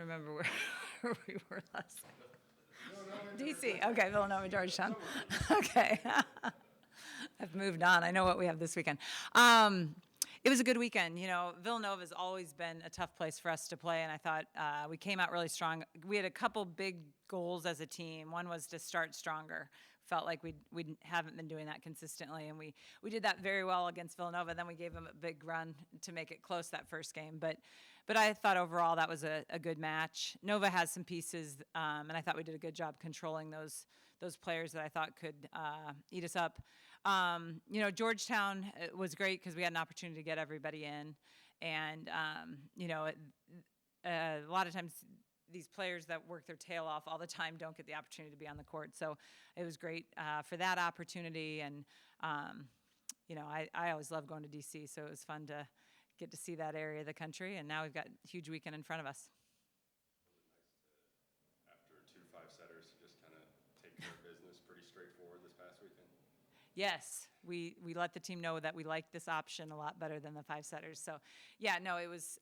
remember where we were last. DC. Okay, Villanova, Georgetown. Okay. I've moved on. I know what we have this weekend. It was a good weekend. You know, Villanova's always been a tough place for us to play, and I thought we came out really strong. We had a couple big goals as a team. One was to start stronger. Felt like we haven't been doing that consistently, and we did that very well against Villanova. Then we gave them a big run to make it close that first game. But I thought overall that was a good match. Nova has some pieces, and I thought we did a good job controlling those players that I thought could eat us up. You know, Georgetown was great because we had an opportunity to get everybody in, and you know, a lot of times these players that work their tail off all the time don't get the opportunity to be on the court. So it was great for that opportunity. And, you know, I always love going to D.C., so it was fun to get to see that area of the country. And now we've got a huge weekend in front of us. Was it nice to, after 2 5-setters, just kind of take care of business pretty straightforward this past weekend? Yes, we let the team know that we liked this option a lot better than the 5-setters. So, yeah, no, it was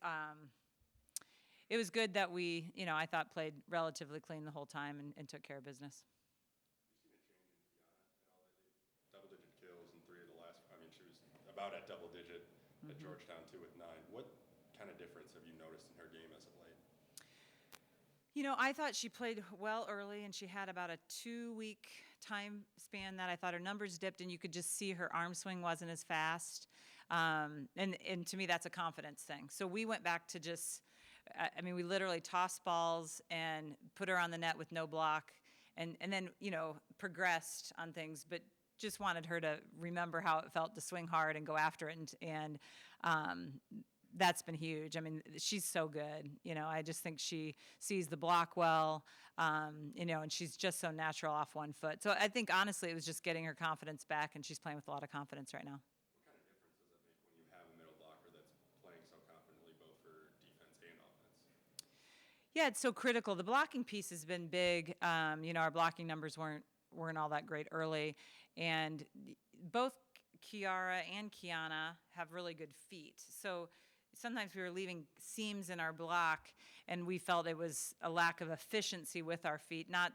good that we, you know, I thought played relatively clean the whole time and took care of business. Have you seen a change in Kiana at all lately? Double-digit kills in 3 of the last. I mean, she was about at double-digit at Georgetown, 2 with 9. What kind of difference have you noticed in her game as of late? You know, I thought she played well early, and she had about a 2-week time span that I thought her numbers dipped, and you could just see her arm swing wasn't as fast. And to me, that's a confidence thing. So we went back to just, I mean, we literally tossed balls and put her on the net with no block, and then, you know, progressed on things, but just wanted her to remember how it felt to swing hard and go after it, and that's been huge. I mean, she's so good. You know, I just think she sees the block well, you know, and she's just so natural off one foot. So I think, honestly, it was just getting her confidence back, and she's playing with a lot of confidence right now. What kind of difference does that make when you have a middle blocker that's playing so confidently both for defense and offense? Yeah, it's so critical. The blocking piece has been big. You know, our blocking numbers weren't all that great early, and both Kiara and Kiana have really good feet. So sometimes we were leaving seams in our block, and we felt it was a lack of efficiency with our feet, not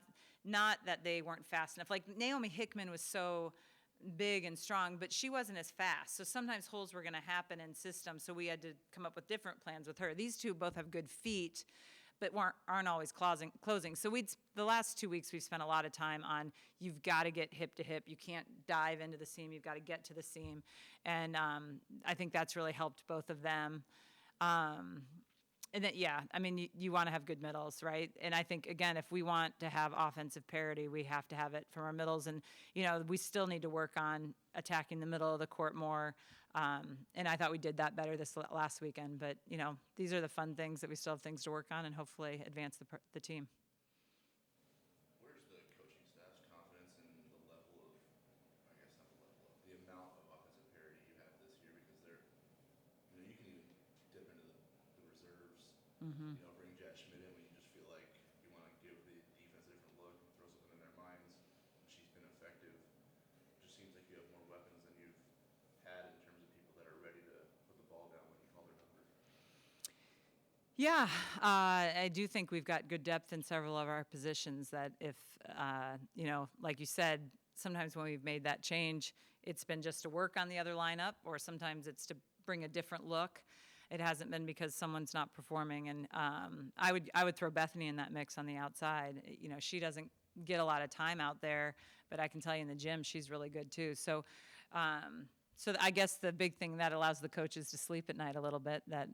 that they weren't fast enough. Like Naomi Hickman was so big and strong, but she wasn't as fast. So sometimes holes were going to happen in system, so we had to come up with different plans with her. These two both have good feet, but aren't always closing. So the last 2 weeks we've spent a lot of time on, you've got to get hip to hip. You can't dive into the seam. You've got to get to the seam. And I think that's really helped both of them. And then, yeah, I mean, you want to have good middles, right? And I think, again, if we want to have offensive parity, we have to have it from our middles. And, you know, we still need to work on attacking the middle of the court more. And I thought we did that better this last weekend. But, you know, these are the fun things that we still have things to work on and hopefully advance the team. Where's the coaching staff's confidence in the level of, I guess not the level of, the amount of offensive parity you have this year? Because they're, you know, you can even dip into the reserves, you know, bring Jack Schmidt in when you just feel like you want to give the defense a different look, throw something in their minds. She's been effective. It just seems like you have more weapons than you've had in terms of people that are ready to put the ball down when you call their number. Yeah, I do think we've got good depth in several of our positions that if, you know, like you said, sometimes when we've made that change, it's been just to work on the other lineup, or sometimes it's to bring a different look. It hasn't been because someone's not performing. And I would throw Bethany in that mix on the outside. You know, she doesn't get a lot of time out there, but I can tell you in the gym, she's really good too. So I guess the big thing that allows the coaches to sleep at night a little bit, that,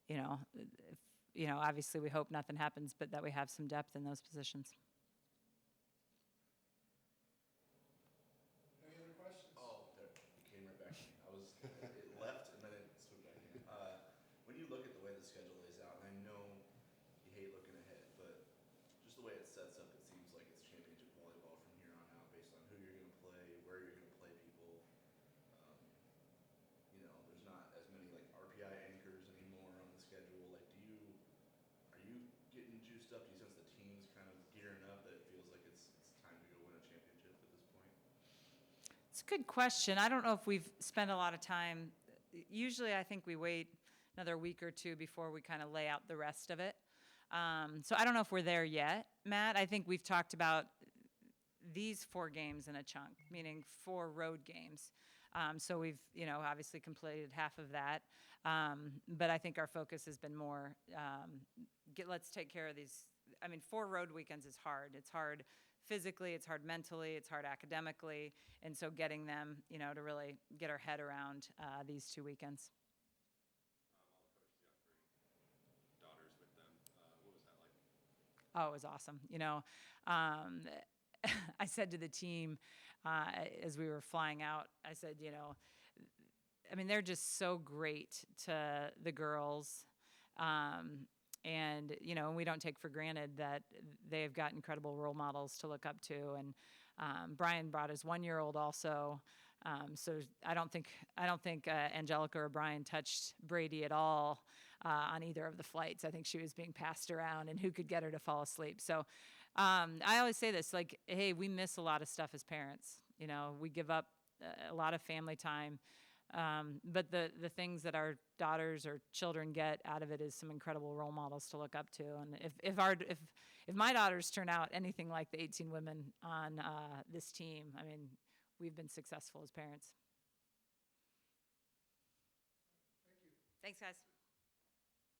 you know, obviously we hope nothing happens, but that we have some depth in those positions. Any other questions? Oh, there, it came right back to me. It left and then it swooped back in. When you look at the way the schedule lays out, and I know you hate looking ahead, but just the way it sets up, it seems like it's championship volleyball from here on out based on who you're going to play, where you're going to play people. You know, there's not as many like RPI anchors anymore on the schedule. Like, are you getting juiced up? Do you sense the team's kind of gearing up that it feels like it's time to go win a championship at this point? It's a good question. I don't know if we've spent a lot of time. Usually I think we wait another week or two before we kind of lay out the rest of it. So I don't know if we're there yet, Matt. I think we've talked about these 4 games in a chunk, meaning 4 road games. So we've, obviously completed half of that. But I think our focus has been more, let's take care of these. 4 road weekends is hard. It's hard physically, it's hard mentally, it's hard academically. And so getting them, to really get our head around these 2 weekends. All the coaches got to bring daughters with them. What was that like? Oh, it was awesome. I said to the team as we were flying out, I said, they're just so great to the girls. And we don't take for granted that they've got incredible role models to look up to. And Brian brought his 1-year-old also. So I don't think Angelica or Brian touched Brady at all on either of the flights. I think she was being passed around and who could get her to fall asleep. So I always say this, like, hey, we miss a lot of stuff as parents. We give up a lot of family time. But the things that our daughters or children get out of it is some incredible role models to look up to. And if my daughters turn out anything like the 18 women on this team, we've been successful as parents. Thank you. Thanks, guys.